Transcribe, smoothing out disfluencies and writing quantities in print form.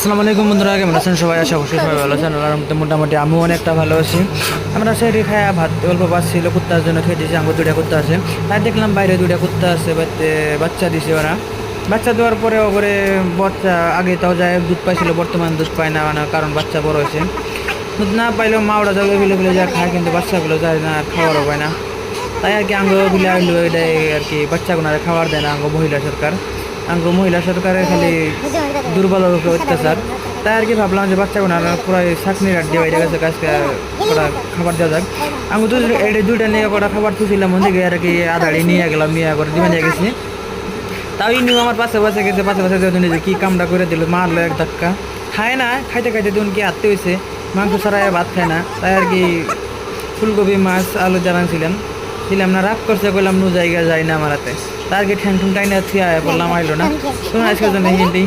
আসসালামু আলাইকুম বন্ধুরা, কেমন আছেন সবাই? আশা করছি সবাই ভালো আছেন। আল্লাহর রহমতে মোটামুটি আমিও অনেকটা ভালো আছি। আমরা সাইডে খায়া ভাত অল্প পাচ্ছিল, কুত্তার জন্য খেতেছি। আমার দুইটা কুত্তা আছে, তাই দেখলাম বাইরে দুইটা কুত্তা আছে, বাচ্চা দিছে ওরা। বাচ্চা দেওয়ার পরে ওপরে বাচ্চা আগে তাও যায় দুধ পাইছিল, বর্তমান দুধ পায় না, মানে কারণ বাচ্চা বড় হয়েছে। দুধ না পাইলেও মা ওরা যাবে ফেলে ফেলে যা খায়, কিন্তু বাচ্চাগুলো যায় না, আর খাওয়ারও পায় না। তাই আর কি আঙ্গ বিলে আইলো এটাই আর কি, বাচ্চাগুলো খাবার দেয় না মহিলা সরকারের খালি দুর্বল অত্যাচার। তাই আর কি ভাবলাম যে বাচ্চাগুলো পুরো শাকনি রাট দিয়ে বাইরে গেছে, কাজকে ওরা খাবার দেওয়া যাক। আমি তো এটা দুইটা নিয়ে ওরা খাবার থুছিলাম ওদিকে আর কি, আধাড়ি নিয়ে গেলাম, নিয়ে করে দিবে নিয়ে গেছি। তাও নিউ আমার পাশে গেছে, পাশে যে কী কামটা করে দিল, মারলো এক ধাক্কা। খায় না, খাইতে খাইতে দেখুন কি আত্মে হয়েছে, মাংস ছাড়াই ভাত খায় না। তাই আর কি ফুলকপি মাছ আলু ছিলাম না, রাগ করছে, করলাম নু জায়গা যাই না আমার হাতে। তার কি ঠ্যাং ঠুং টাইনা থিয়া বললাম আইলো না, তোমার আজকের জন্য হিন্দি।